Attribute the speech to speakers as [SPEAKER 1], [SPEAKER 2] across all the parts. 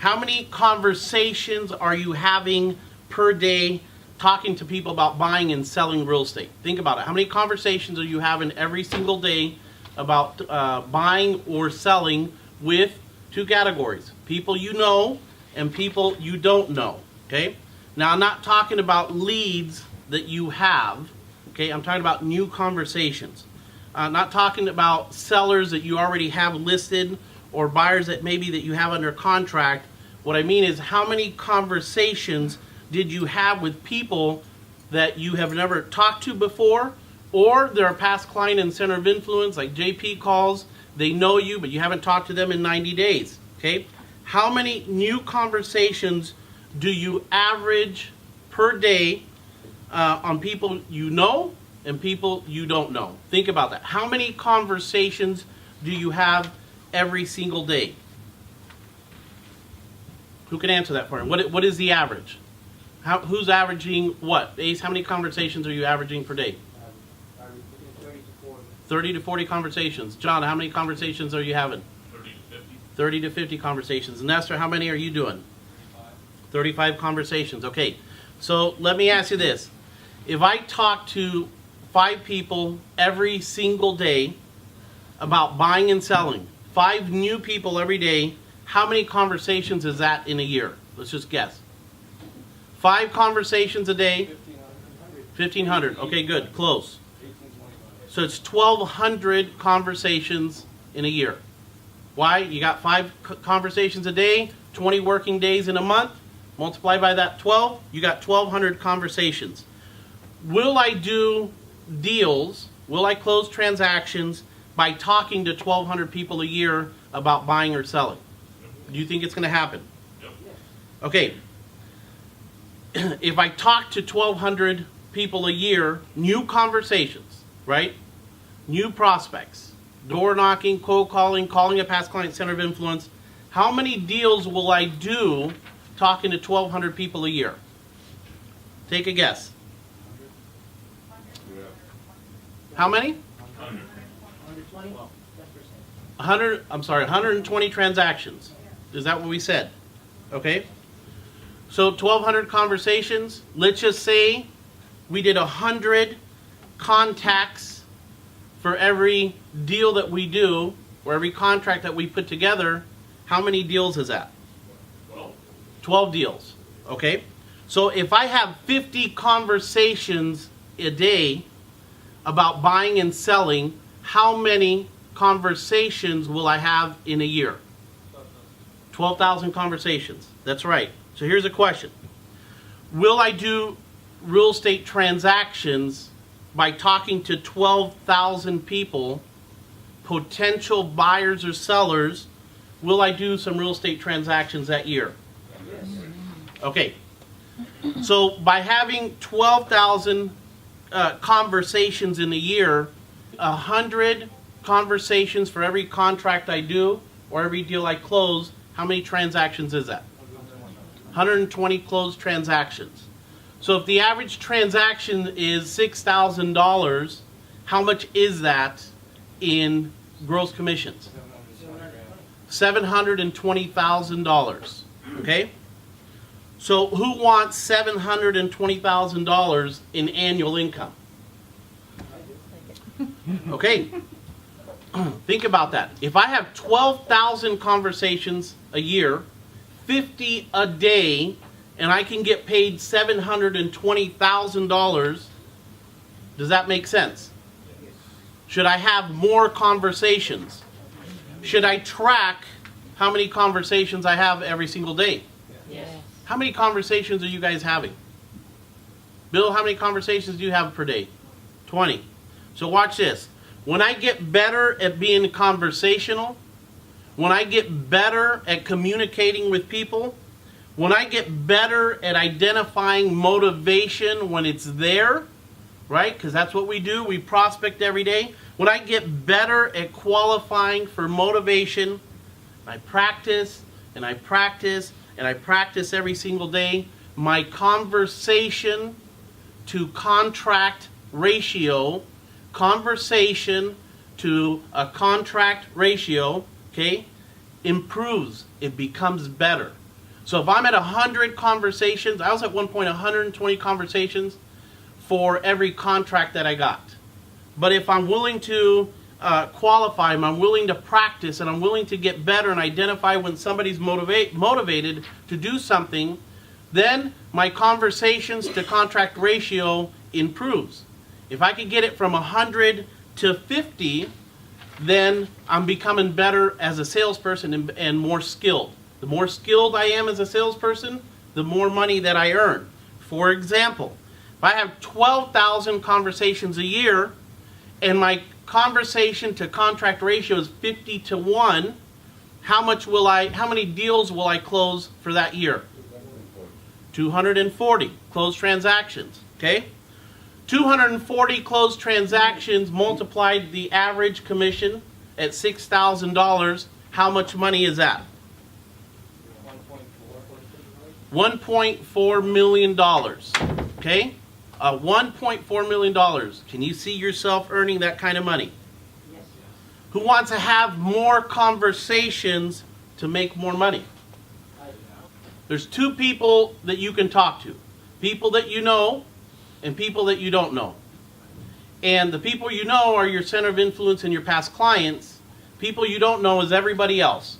[SPEAKER 1] How many conversations are you having per day talking to people about buying and selling real estate? Think about it. How many conversations are you having every single day about buying or selling with two categories? People you know and people you don't know, okay? Now, I'm not talking about leads that you have, okay? I'm talking about new conversations. I'm not talking about sellers that you already have listed or buyers that maybe that you have under contract. What I mean is, how many conversations did you have with people that you have never talked to before, or they're a past client and center of influence, like JP calls, they know you, but you haven't talked to them in 90 days, okay? How many new conversations do you average per day on people you know and people you don't know? Think about that. How many conversations do you have every single day? Who can answer that for me? What is the average? Who's averaging what? Ace, how many conversations are you averaging per day? 30 to 40 conversations. John, how many conversations are you having?
[SPEAKER 2] 30 to 50.
[SPEAKER 1] 30 to 50 conversations. Nestor, how many are you doing? 35 conversations. Okay, so let me ask you this. If I talk to 5 people every single day about buying and selling, 5 new people every day, how many conversations is that in a year? Let's just guess. 5 conversations a day. 1,500. Okay, good. Close. So it's 1,200 conversations in a year. Why? You got 5 conversations a day, 20 working days in a month. Multiply by that 12, you got 1,200 conversations. Will I do deals, will I close transactions by talking to 1,200 people a year about buying or selling? Do you think it's going to happen?
[SPEAKER 2] Yep.
[SPEAKER 1] Okay. If I talk to 1,200 people a year, new conversations, right? New prospects, door knocking, cold calling, calling a past client, center of influence. How many deals will I do talking to 1,200 people a year? Take a guess. How many? 120 transactions. Is that what we said? Okay. So 1,200 conversations. Let's just say we did 100 contacts for every deal that we do, or every contract that we put together. How many deals is that? 12 deals. Okay. So if I have 50 conversations a day about buying and selling, how many conversations will I have in a year? 12,000 conversations. That's right. So here's a question. Will I do real estate transactions by talking to 12,000 people, potential buyers or sellers? Will I do some real estate transactions that year?
[SPEAKER 2] Yes.
[SPEAKER 1] Okay. So by having 12,000 conversations in a year, 100 conversations for every contract I do or every deal I close, how many transactions is that? 120 closed transactions. So if the average transaction is $6,000, how much is that in gross commissions? $720,000. Okay? So who wants $720,000 in annual income? Okay. Think about that. If I have 12,000 conversations a year, 50 a day, and I can get paid $720,000, does that make sense? Should I have more conversations? Should I track how many conversations I have every single day?
[SPEAKER 3] Yes.
[SPEAKER 1] How many conversations are you guys having? Bill, how many conversations do you have per day? 20. So watch this. When I get better at being conversational, when I get better at communicating with people, when I get better at identifying motivation when it's there, right? Because that's what we do. We prospect every day. When I get better at qualifying for motivation, I practice and I practice and I practice every single day, my conversation to contract ratio, conversation to a contract ratio, okay, improves. It becomes better. So if I'm at 100 conversations, I was at one point 120 conversations for every contract that I got. But if I'm willing to qualify, I'm willing to practice, and I'm willing to get better and identify when somebody's motivated to do something, then my conversations to contract ratio improves. If I could get it from 100 to 50, then I'm becoming better as a salesperson and more skilled. The more skilled I am as a salesperson, the more money that I earn. For example, if I have 12,000 conversations a year and my conversation to contract ratio is 50 to 1, how many deals will I close for that year? 240 closed transactions, okay? 240 closed transactions multiplied the average commission at $6,000. How much money is that? $1.4 million, okay? $1.4 million. Can you see yourself earning that kind of money? Yes. Who wants to have more conversations to make more money? There's two people that you can talk to. People that you know and people that you don't know. And the people you know are your center of influence and your past clients. People you don't know is everybody else.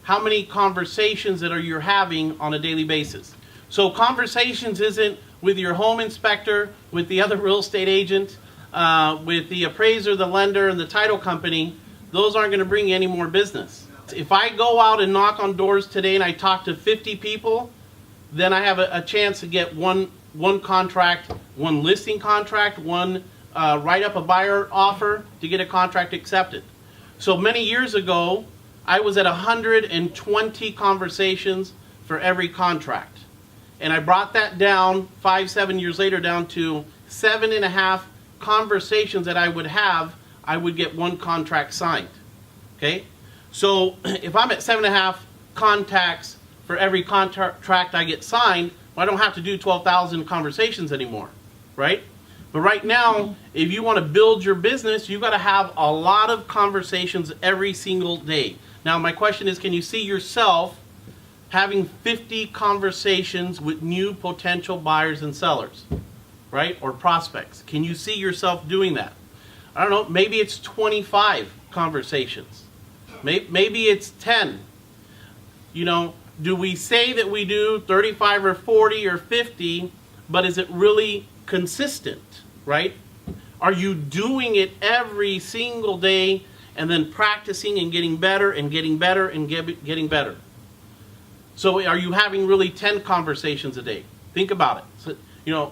[SPEAKER 1] How many conversations that you're having on a daily basis? So conversations isn't with your home inspector, with the other real estate agent, with the appraiser, the lender, and the title company. Those aren't going to bring you any more business. If I go out and knock on doors today and I talk to 50 people, then I have a chance to get one contract, one listing contract, one write up a buyer offer to get a contract accepted. So many years ago, I was at 120 conversations for every contract. And I brought that down 5-7 years later down to 7.5 conversations that I would get one contract signed. Okay? So if I'm at 7.5 contacts for every contract I get signed, well, I don't have to do 12,000 conversations anymore, right? But right now, if you want to build your business, you've got to have a lot of conversations every single day. Now, my question is, can you see yourself having 50 conversations with new potential buyers and sellers, right? Or prospects. Can you see yourself doing that? I don't know, maybe it's 25 conversations. Maybe it's 10. You know, do we say that we do 35 or 40 or 50, but is it really consistent, right? Are you doing it every single day and then practicing and getting better and getting better and getting better? So are you having really 10 conversations a day? Think about it. So, you know,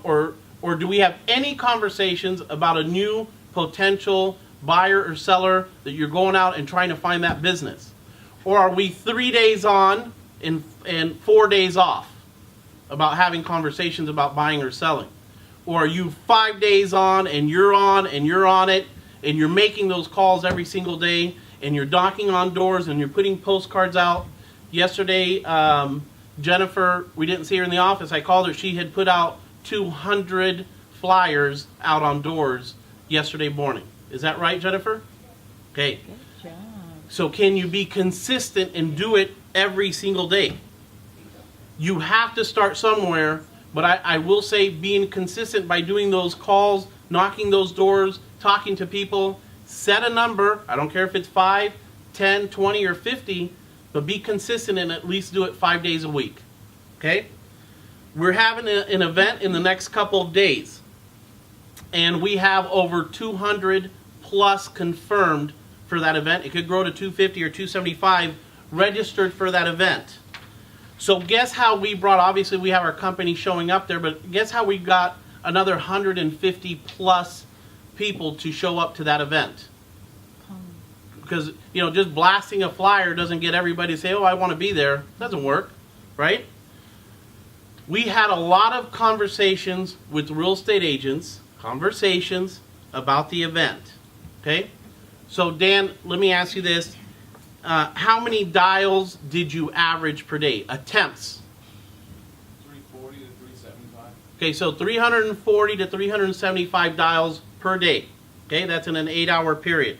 [SPEAKER 1] or do we have any conversations about a new potential buyer or seller that you're going out and trying to find that business? Or are we 3 days on and 4 days off about having conversations about buying or selling? Or are you 5 days on and you're on it and you're making those calls every single day and you're knocking on doors and you're putting postcards out? Yesterday, Jennifer, we didn't see her in the office. I called her. She had put out 200 flyers out on doors yesterday morning. Is that right, Jennifer? Okay.
[SPEAKER 2] Good job.
[SPEAKER 1] So can you be consistent and do it every single day? You have to start somewhere, but I will say being consistent by doing those calls, knocking those doors, talking to people, set a number. I don't care if it's 5, 10, 20, or 50, but be consistent and at least do it 5 days a week. Okay? We're having an event in the next couple of days, and we have over 200 plus confirmed for that event. It could grow to 250 or 275 registered for that event. So guess how we brought, obviously we have our company showing up there, but guess how we got another 150 plus people to show up to that event? Because, you know, just blasting a flyer doesn't get everybody to say, oh, I want to be there. It doesn't work, right? We had a lot of conversations with real estate agents, conversations about the event, okay? So, Dan, let me ask you this. How many dials did you average per day? Attempts?
[SPEAKER 3] 340 to 375.
[SPEAKER 1] Okay, so 340 to 375 dials per day. Okay, that's in an 8-hour period.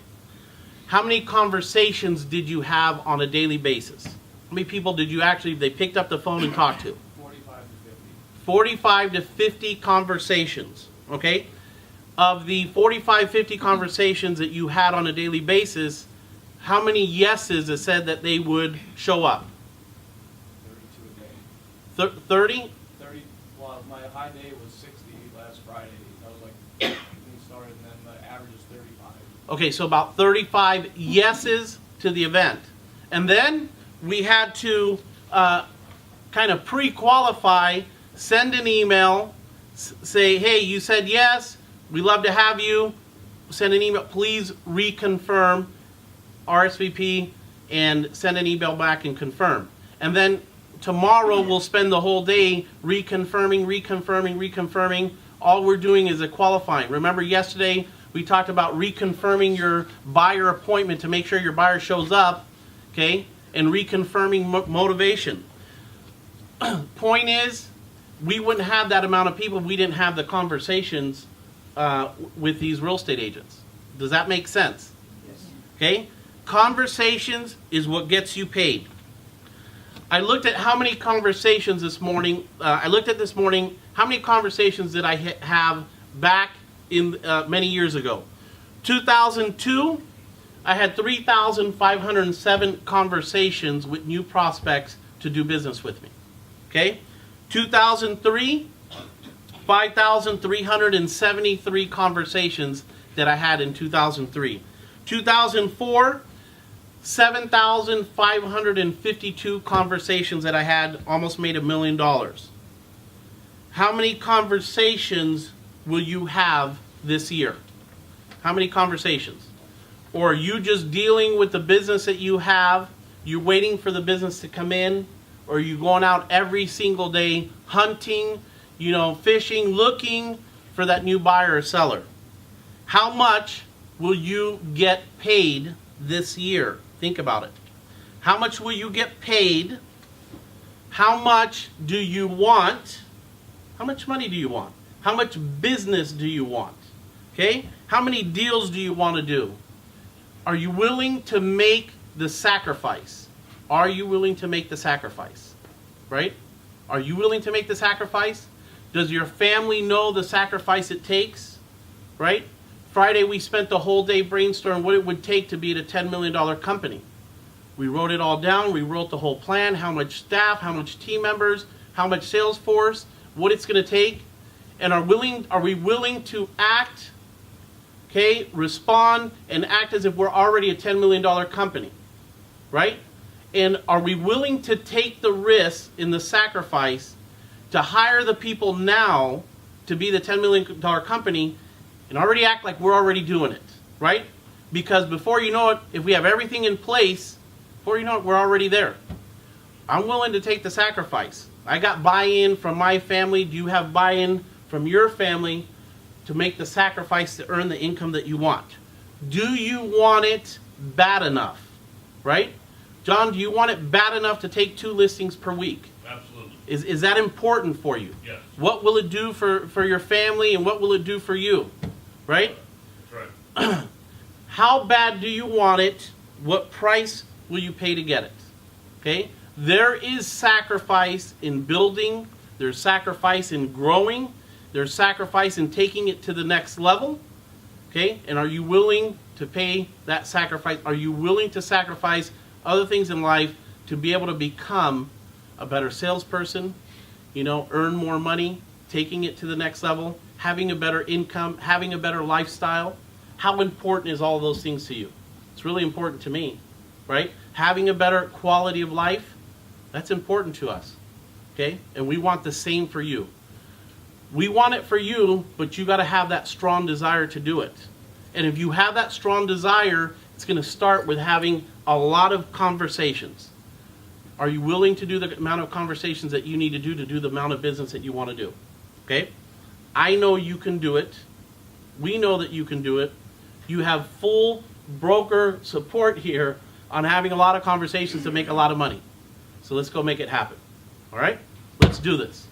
[SPEAKER 1] How many conversations did you have on a daily basis? How many people did you actually, they picked up the phone and talked to?
[SPEAKER 3] 45 to 50.
[SPEAKER 1] 45 to 50 conversations, okay? Of the 45, 50 conversations that you had on a daily basis, how many yeses that said that they would show up?
[SPEAKER 3] 32 a day.
[SPEAKER 1] 30?
[SPEAKER 3] 30, well, my high day was 60 last Friday. That was like, when we started, and then the average is 35.
[SPEAKER 1] Okay, so about 35 yeses to the event. And then we had to kind of pre-qualify, send an email, say, hey, you said yes, we love to have you. Send an email, please reconfirm RSVP, and send an email back and confirm. And then tomorrow we'll spend the whole day reconfirming. All we're doing is a qualifying. Remember yesterday we talked about reconfirming your buyer appointment to make sure your buyer shows up, okay? And reconfirming motivation. Point is, we wouldn't have that amount of people if we didn't have the conversations with these real estate agents. Does that make sense?
[SPEAKER 2] Yes.
[SPEAKER 1] Okay? Conversations is what gets you paid. I looked at how many conversations this morning. How many conversations did I have back in many years ago? 2002, I had 3,507 conversations with new prospects to do business with me. Okay? 2003, 5,373 conversations that I had in 2003. 2004, 7,552 conversations that I had, almost made $1 million. How many conversations will you have this year? How many conversations? Or are you just dealing with the business that you have, you're waiting for the business to come in, or are you going out every single day hunting, fishing, looking for that new buyer or seller? How much will you get paid this year? Think about it. How much will you get paid? How much do you want? How much money do you want? How much business do you want? Okay? How many deals do you want to do? Are you willing to make the sacrifice? Are you willing to make the sacrifice? Right? Are you willing to make the sacrifice? Does your family know the sacrifice it takes? Right? Friday we spent the whole day brainstorming what it would take to be at a $10 million company. We wrote it all down. We wrote the whole plan, how much staff, how much team members, how much sales force, what it's going to take. And are we willing to act, okay, respond, and act as if we're already a $10 million company, right? And are we willing to take the risk in the sacrifice to hire the people now to be the $10 million company and already act like we're already doing it, right? Because before you know it, if we have everything in place, before you know it, we're already there. I'm willing to take the sacrifice. I got buy-in from my family. Do you have buy-in from your family to make the sacrifice to earn the income that you want? Do you want it bad enough, right? John, do you want it bad enough to take 2 listings per week?
[SPEAKER 4] Absolutely.
[SPEAKER 1] Is that important for you?
[SPEAKER 4] Yes.
[SPEAKER 1] What will it do for your family, and what will it do for you? Right?
[SPEAKER 4] That's right.
[SPEAKER 1] How bad do you want it? What price will you pay to get it? Okay? There is sacrifice in building. There's sacrifice in growing. There's sacrifice in taking it to the next level. Okay? And are you willing to pay that sacrifice? Are you willing to sacrifice other things in life to be able to become a better salesperson, earn more money, taking it to the next level, having a better income, having a better lifestyle? How important is all those things to you? It's really important to me, right? Having a better quality of life, that's important to us, okay? And we want the same for you. We want it for you, but you got to have that strong desire to do it. And if you have that strong desire, it's going to start with having a lot of conversations. Are you willing to do the amount of conversations that you need to do the amount of business that you want to do? Okay? I know you can do it. We know that you can do it. You have full broker support here on having a lot of conversations to make a lot of money. So let's go make it happen. All right? Let's do this.